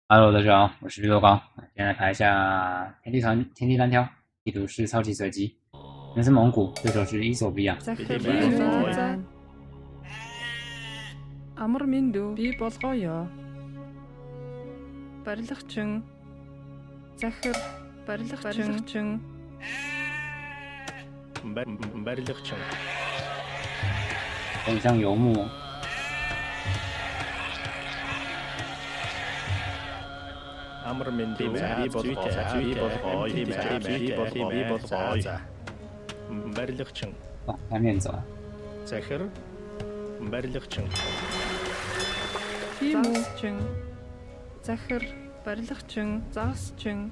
Hello，大家好，我是绿豆糕。今天来排一下天地单挑，地图是超级随机。人是蒙古，对手是伊索比亚。 Амар миндүү би болгоё. Барилгачин. Захир барилгачин. барилгачин. 很像游牧。 Амар миндүү би болгоё. барилгачин. 哦，看面走啊。 Захир барилгачин. Тимүүчин. Захир барилгачин. Загасчин.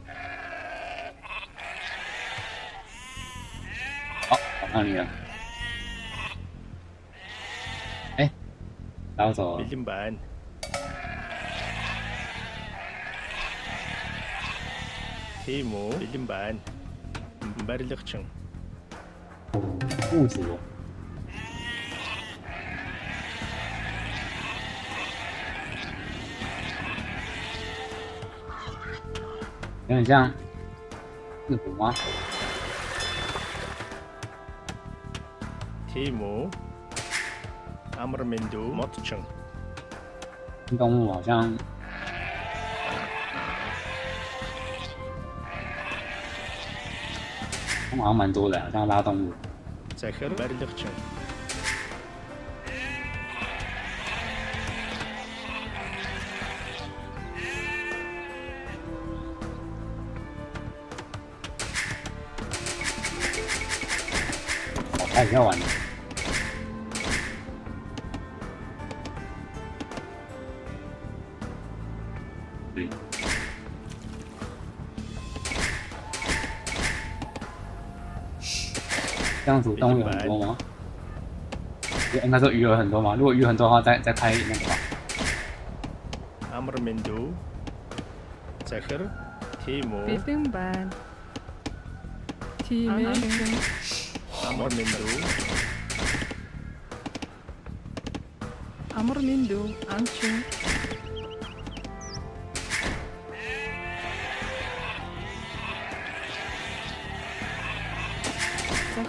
哦，找到你了。哎，拉我走了。 Бэлэн байна. Тийм үү? Бэлэн байна. барилгачин. 物主。 有点像四虎吗？ Тийм үү? Амар миндүү модчин. 动物好像他们好像蛮多的，好像拉动物。 Захир барилгачин. 哦，他也要玩的。对。这样子动物有很多吗？应该说鱼有很多吗？如果鱼很多的话，再开那个吧。 Амар миндүү. Захир. Тийм үү? Бэлэн байна. Тимээ. Амар миндүү. Амар миндүү анчин.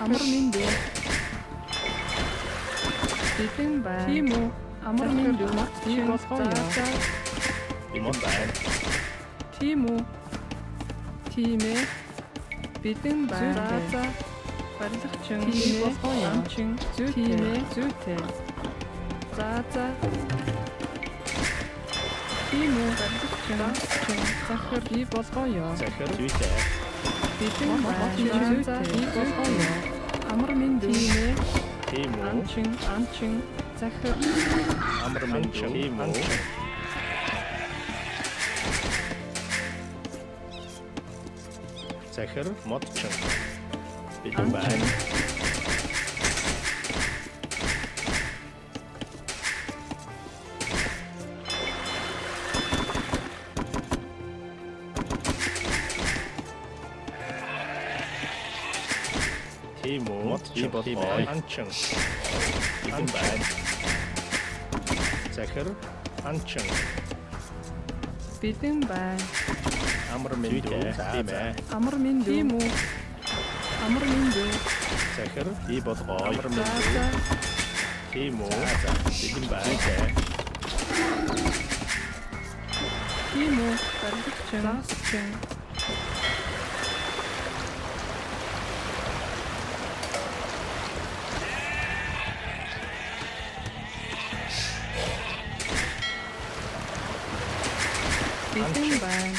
Амар миндүү. Бэлэн байна. Тийм үү? Амар миндүү би болгоё. Бэлэн байна. Тийм үү? Тимээ. Бэлэн байна. За. Барилгачин би болгоё. Анчин зүйтэй. Зүйтэй. За. Тийм үү? Барилгачин. Захир би болгоё. Захир зүйтэй. Бэлэн байна. Зүйтэй. Би болгоё. Амар миндүү. Тимээ. Тийм үү? Анчин. Захир. Амар миндүү. Тийм үү? Захир модчин. Бэлэн байна. Тийм үү? Би болгоё. Анчин. Бэлэн байна. Захир анчин. Бэлэн байна. Амар миндүү. Тийм ээ. Амар миндүү. Тийм үү? Амар миндүү. Захир би болгоё. Амар миндүү. За. Тийм үү? Бэлэн байна. Тийм үү? Барилгачин. Бэлэн байна.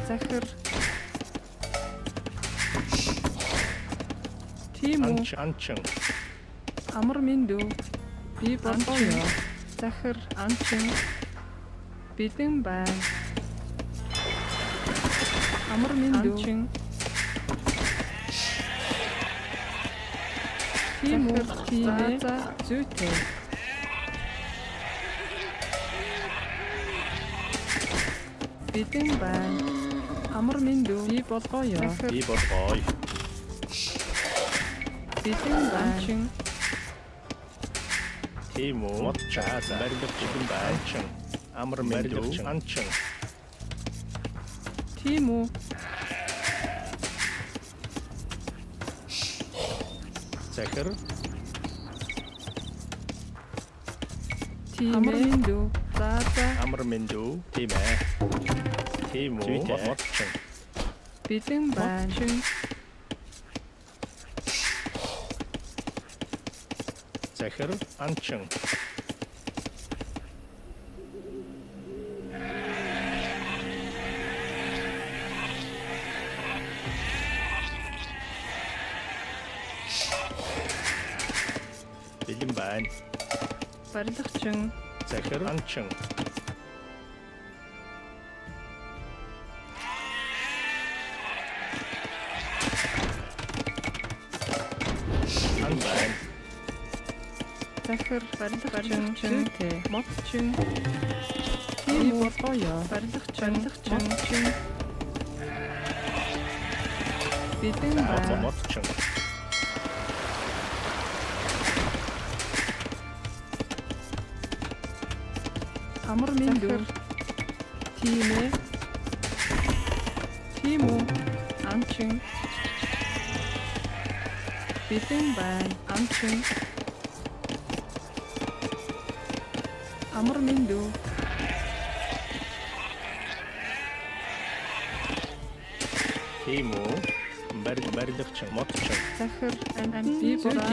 Захир. Тийм үү? Анчин. Амар миндүү. Би болгоё. Захир анчин. Бэлэн байна. Амар миндүү. Анчин. Тийм үү? Тимээ. Зүйтэй. Бэлэн байна. Амар миндүү. Би болгоё. Би болгоё. Бэлэн байна. Тийм үү? Модчаа барилга чигэн байчин. Амар барилгачин анчин. Тийм үү? Захир. Амар миндүү. За. Амар мэндүү. Тийм ээ. Тийм үү? Модчин. Бэлэн байна. Захир анчин. Бэлэн байна. Барилгачин. Захир анчин. Ан байна. Захир барилгачин. Зүйтэй. Модчин. Тийм болгоё. Барилгачин. Бэлэн байна. Модчин. Амар миндүү. Тийм ээ. Тийм үү? Анчин. Бэлэн байна. Анчин. Амар миндүү. Тийм үү? Барилгачин модчин. Захир би болоо.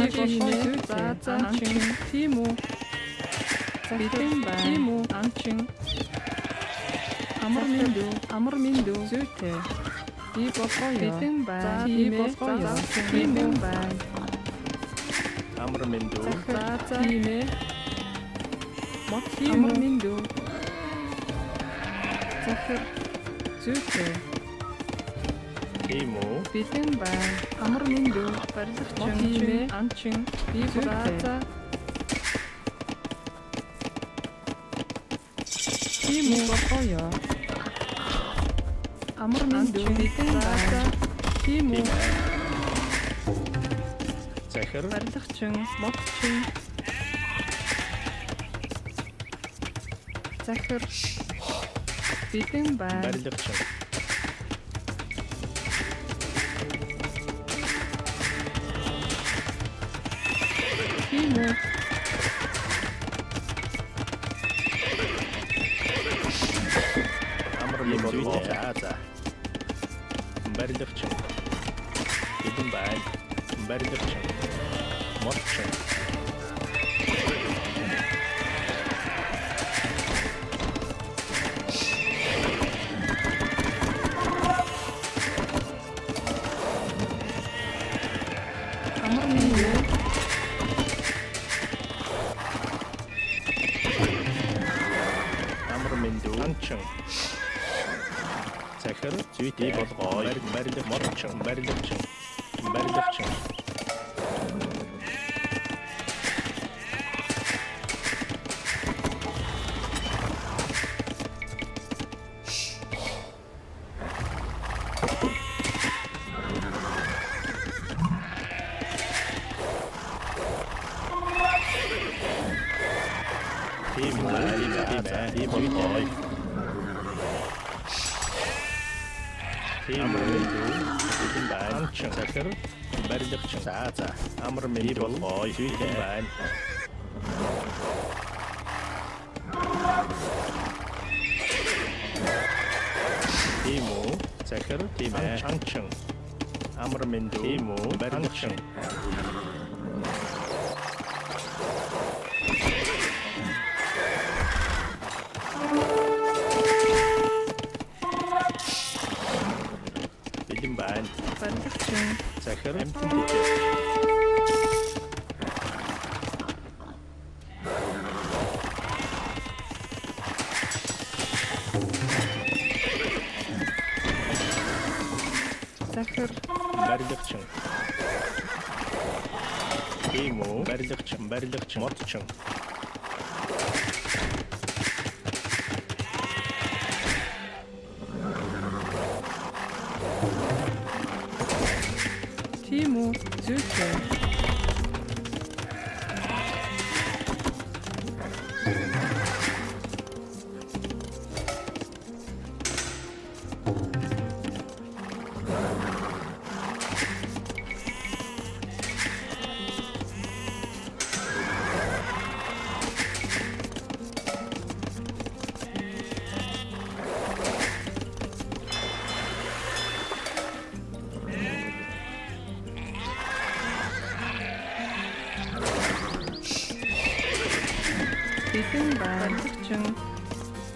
За анчин. Тийм үү? Бэлэн байна. Тийм үү? Анчин. Амар миндүү. Зүйтэй. Би болгоё. Бэлэн байна. Би болгоё. Тийм байна. Амар мэндүү. За тийм ээ. Амар миндүү. Захир зүйтэй. Тийм үү? Бэлэн байна. Амар миндүү. Барилгачин. Тийм ээ. Анчин. Би болоо. Тийм үү болгоё. Амар миндүү. Бэлэн байна. Тийм үү? Захир. Барилгачин. Модчин. Захир. Бэлэн байна. Барилгачин. Тийм үү? Амар мэндүү. За. Барилгачин. Бэлэн байна. Барилгачин. Модчин. Амар миндүү. Амар мэндүү. Анчин. Захир зүйтэй болгоо. Барилгачин модчин. Барилгачин. Тийм ээ. Тийм болгоо. Тийм үү? Бэлэн байна. Анчин. Захир. Барилгачин. За. Амар мэндүү болгоо. Зүйтэй байна. Тийм үү? Захир. Тийм ээ. Анчин. Амар мэндүү. Тийм үү? Барилгачин. Бэлэн байна. Барилгачин. Захир. Амтэн дижээ. Захир. Барилгачин. Тийм үү? Барилгачин. Модчин. Тийм үү? Зүйтэй. Бэлэн байна.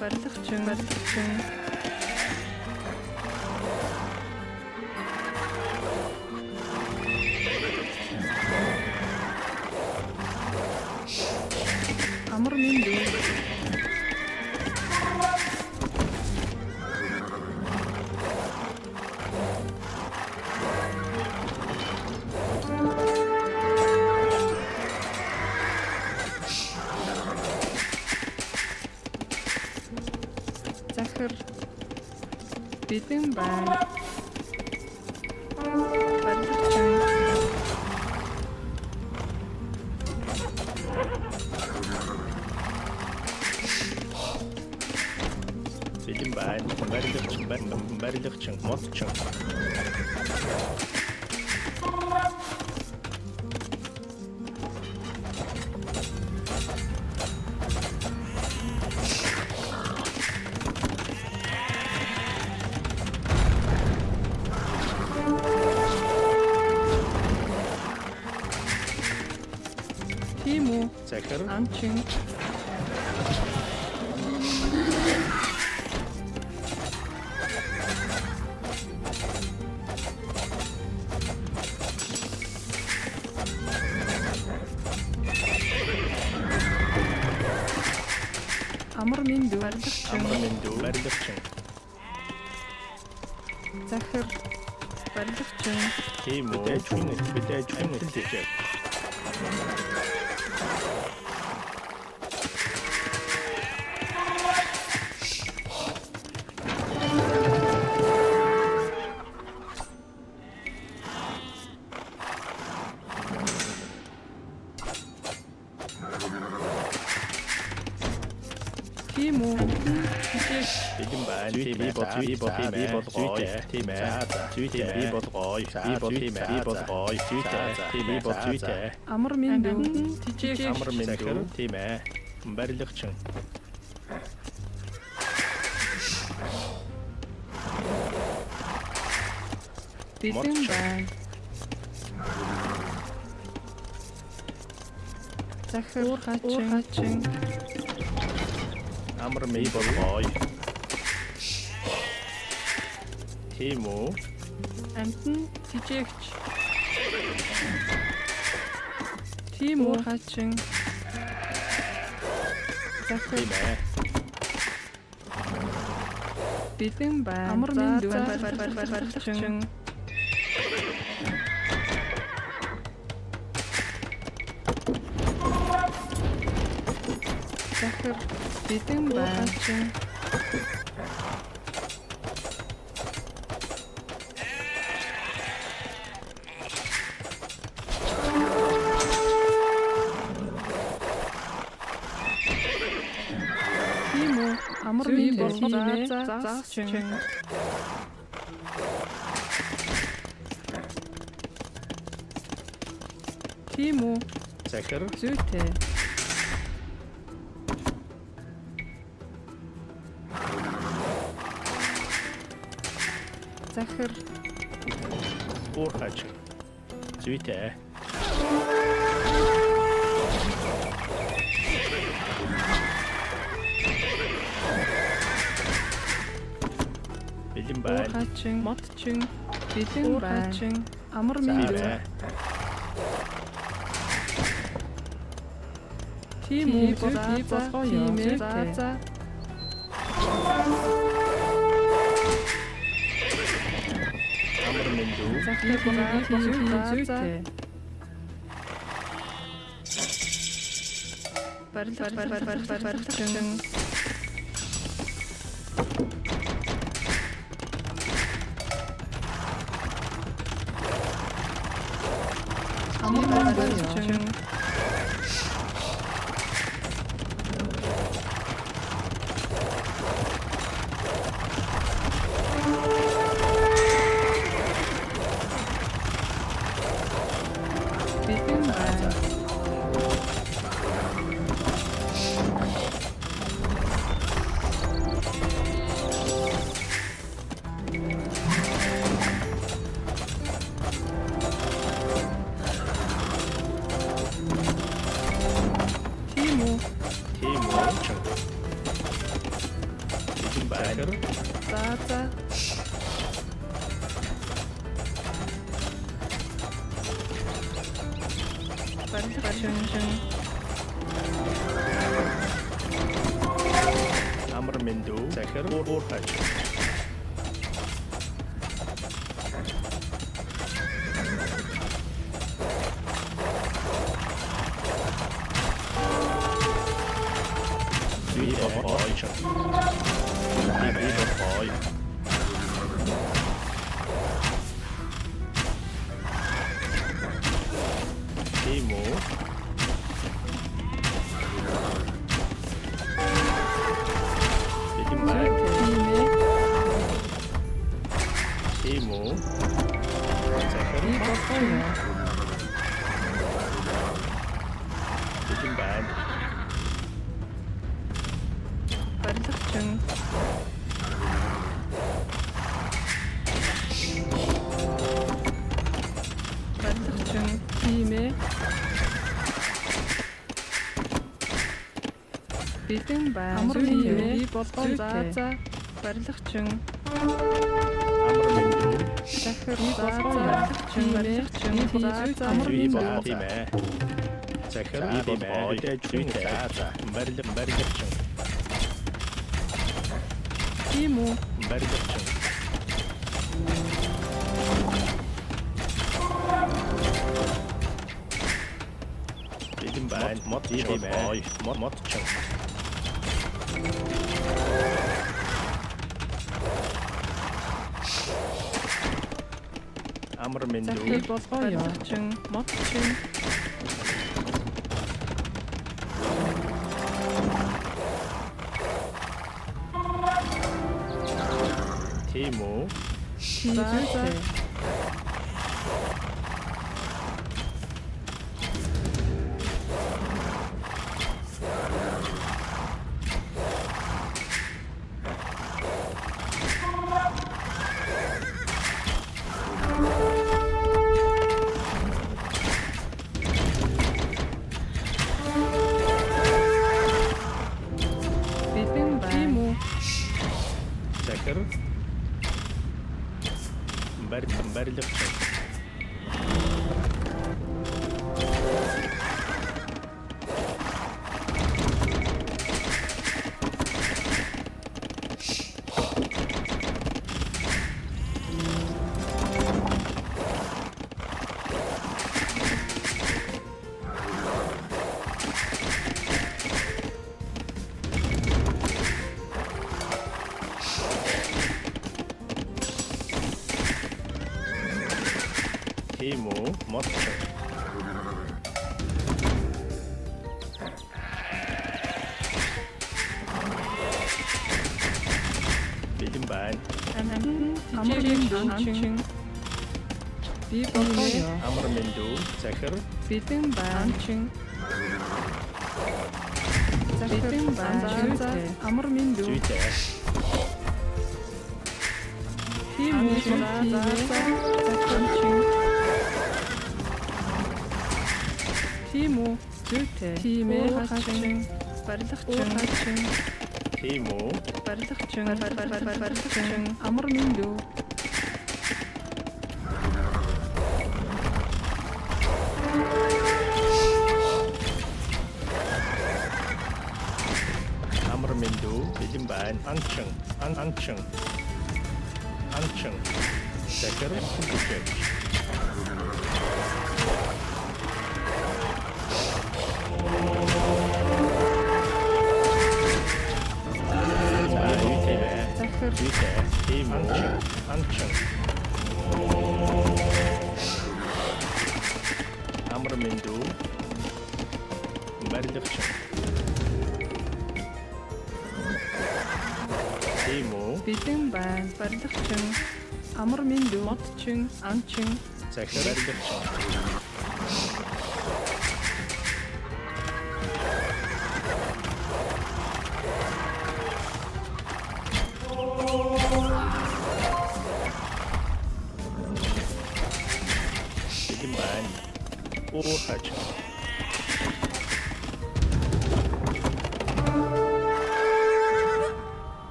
Барилгачин. Амар минь. Захир бэлэн байна. Барилгачин. Бэлэн байна. Барилгачин, модчин. Тийм үү? Захир, Анчин. Амар минь барилгачин. амар мэндүү, барилгачин. Захир барилгачин. Тийм үү? Бидэж хүн тийчээ. Тийм үү? Бэлэн байна. Би болгоо. Тийм ээ. Зүйтэй. Би болгоо. Зүйтэй. Амар минь тижээг Амар мэндүү. Тийм ээ. Барилгачин. бэлэн байна. Захир хачин. Амар мэндүү болгоо. Тийм үү? Амтэн тижээгч. Тийм үү хачин. Захир Тийм ээ. бэлэн байна. Амар минь барилгачин. Захир бэлэн байна. Тийм үү? Амар минь заачин. Тийм үү? Захир, Зүйтэй. Захир уурхач. Зүйтэй. Бэлэн байна. хачин. Модчин. Бэлэн байна. Амар минь. Тийм ээ. Тийм үү? Болгоо юм. За. Амар мэндүү. Захир зүйтэй. Барилгачин. Амар барилгачин. Бэлэн байна. Тийм үү? Тийм үү? захир За. Барилгачин. амар мэндүү захир уурхаж Барилгачин. Тийм ээ. Бидэн байна. Амар Зүгээр. би болгоо. За. Барилгачин. амар мэндүү Захир барилгачин. Амар би мэндүү. болгоо тийм ээ захир би болгоо за барилгачин Тийм үү. барилгачин бидэн байна мод тийм ээ модчин амар мэндүү Захир болгоо. Барилгачин. Модчин. тийм үү За. Бидэн байна. Тийм үү. захир барилгачин тийм үү модчин бидэн байна Амар мэндүү. Би болгоо. амар мэндүү захир Бидэн байна. Бидэн байна. Амар мэндүү. зүйтэй Тийм үү. Тийм үү. Зүйтэй. Тийм ээ. Хачин. Барилгачин. тийм үү Барилгачин. Амар мэндүү. амар мэндүү бидэн байна анчин захир хүчтэй Захир. тийм анчин амар мэндүү барилгачин тийм үү Бидэн байна. Барилгачин. Амар мэндүү. Модчин. Анчин. захир барилгачин бидэн байна уурхаж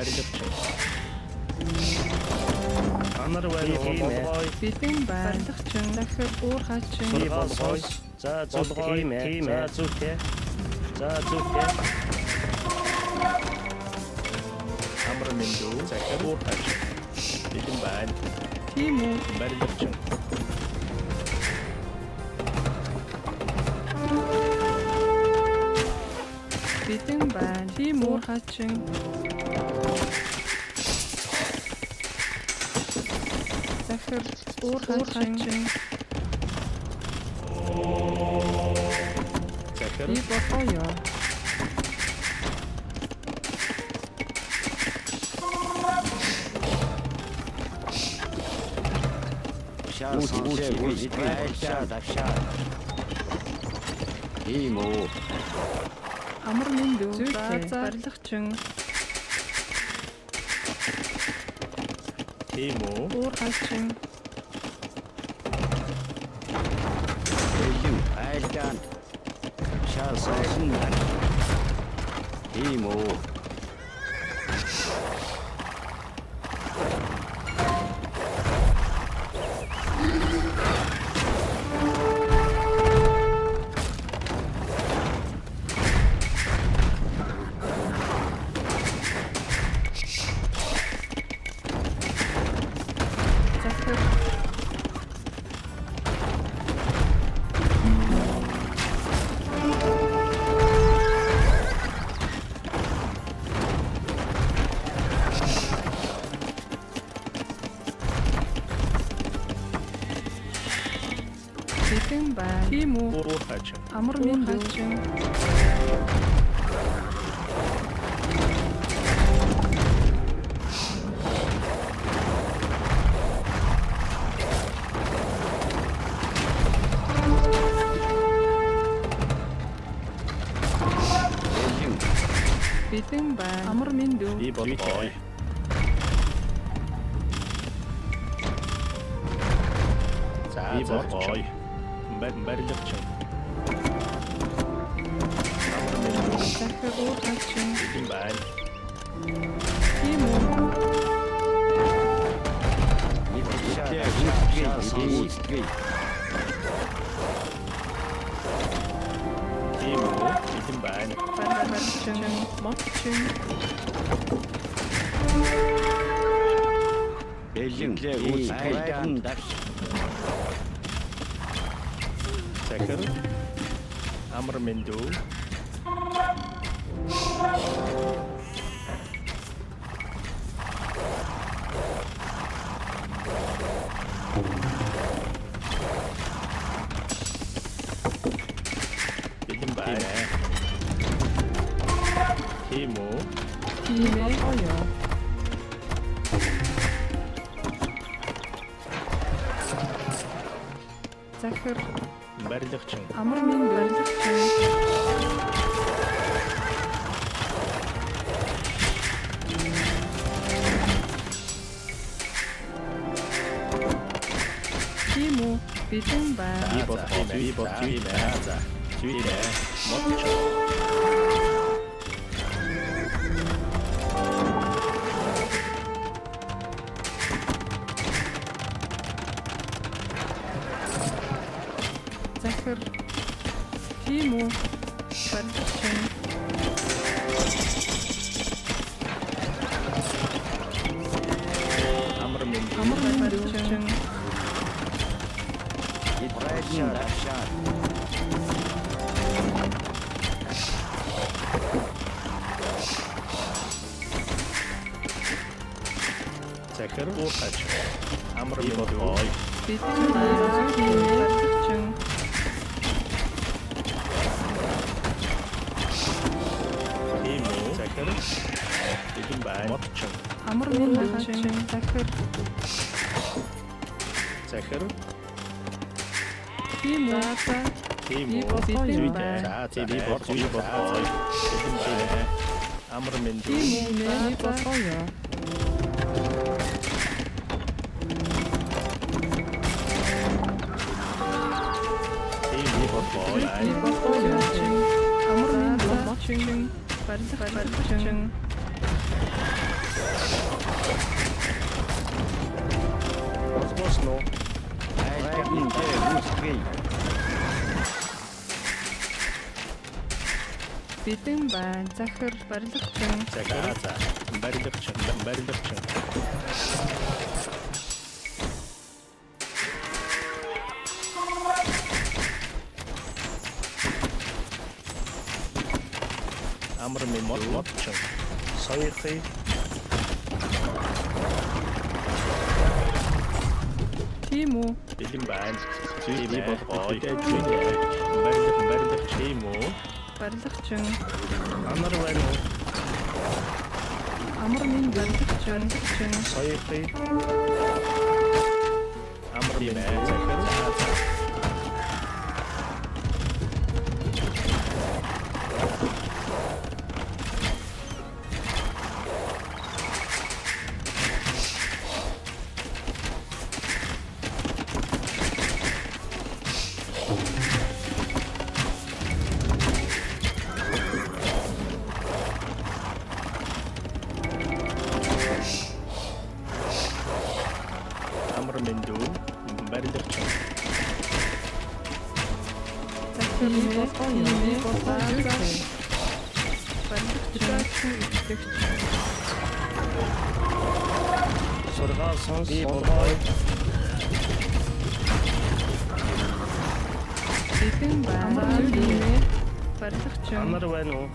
барилгачин. Анар болгой. Бэлэн барилгачин. Захир уурхайчин. Болгой. За болгой. За зүгтээ. За зүгтээ. Амар мэндүү. Захир уурхайчин. Бэлэн байна. Тийм үү. Барилгачин. Бэлэн байна. Тийм үү. Уурхайчин. Захир уурхайчин. Захир. Би боёо. Ийм үү. Амар мэндүү. За барилгачин. Тийм үү? Уурхайчин. Бэлэн айлдан. Шаасан байна. Ийм үү. Захир. Бэлэн байна. Тийм үү. Уурхайчин. Амар мэндүү. Бэлэн Бэлэн байна. Амар мэндүү. Би болгой. За болгой. Барилгачин. Амар мэндүү. Захир уурхайчин. Бэлэн байна. Тийм үү. Тийм үү? Бэлэн байна. Барилгачин. Мотчин. Бэлэн айлдан дагш. Захир. Амар мэндүү. Бэлэн байна. Тийм үү? Тийм ээ. Боёо. Захир. Барилгачин. Амар мэндүү. Барилгачин. Тийм үү. Бэлэн байна. Би болгой. Би болгой. За. Зүгтээ. Мотч. Захир. Тийм үү. Барилгачин. Амар мэндүү. Амар барилгачин. Итрэшн дагшаа. Захир уурхайчин. Амар мэндүү. Бэлэн байна. Тийм ээ. Барилгачин. Тийм үү? Захир. Бэлэн байна. Мотч. Амар мэндүү. Захир. Захир. Тийм үү. За. Тийм Би үү? болгой. Зүгтээ. За. Би болгой. Бэлэн байна. Амар мэндүү. Тийм ээ. Би боёо. Тийм үү? Болгой. Би боёо. Амар мэндүү. Мотчин. Барилгачин. Подошло. Рейхнде устгий. Битэн байна. Захир барилгачин. За за. Барилгачин. Амар минь модчин. Саяхи. Тийм үү? Бэлэн байна. Зүйн болгоо. Барилгачин тийм үү? Барилгачин. Амар байна уу? Амар минь барилгачин. Саяхи. Амар минь захир. Амар минь дүү. Барилгачин. Захир барилгачин. Сургаал сонс болгоо. Битэн байна. Барилгачин. Амар байна уу?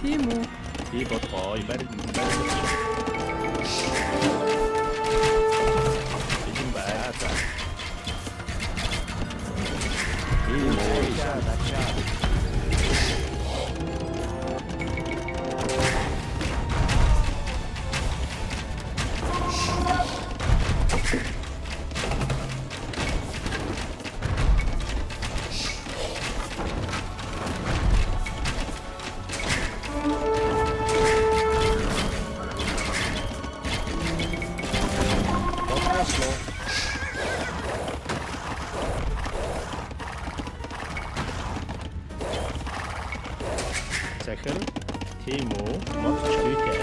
Тийм үү? Би болгоо. Барилгачин. Бэлэн байна. Подошло. Захир. Тийм үү? Мод чүйтэй.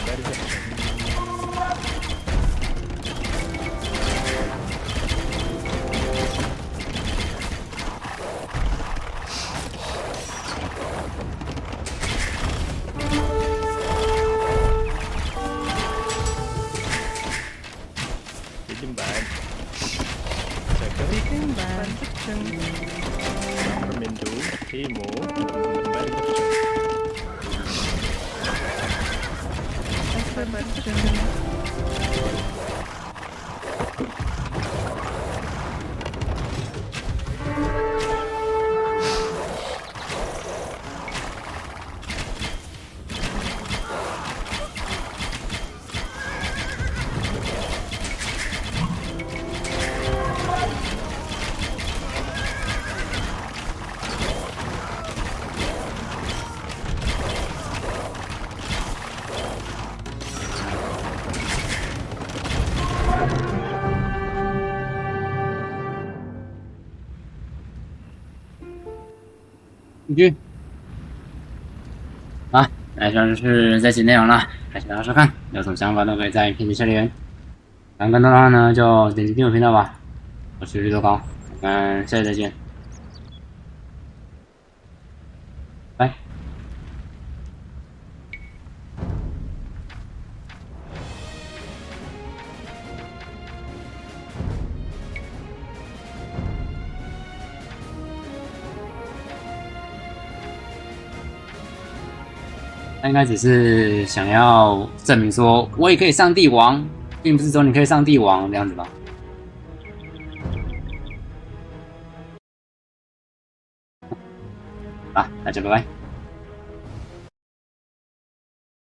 Барилгачин. Бэлэн байна. Захир. Битэн байна. Барилгачин. Амар минь дүү. Тийм үү? Барилгачин. Захир барилгачин.好，以上就是这期内容了，感谢大家收看，有什么想法都可以在评论区留言。想更多的话呢，就点击订阅频道吧。我是绿豆糕，我们下期再见，拜。他应该只是想要证明说，我也可以上帝王，并不是说你可以上帝王这样子吧。好，大家拜拜。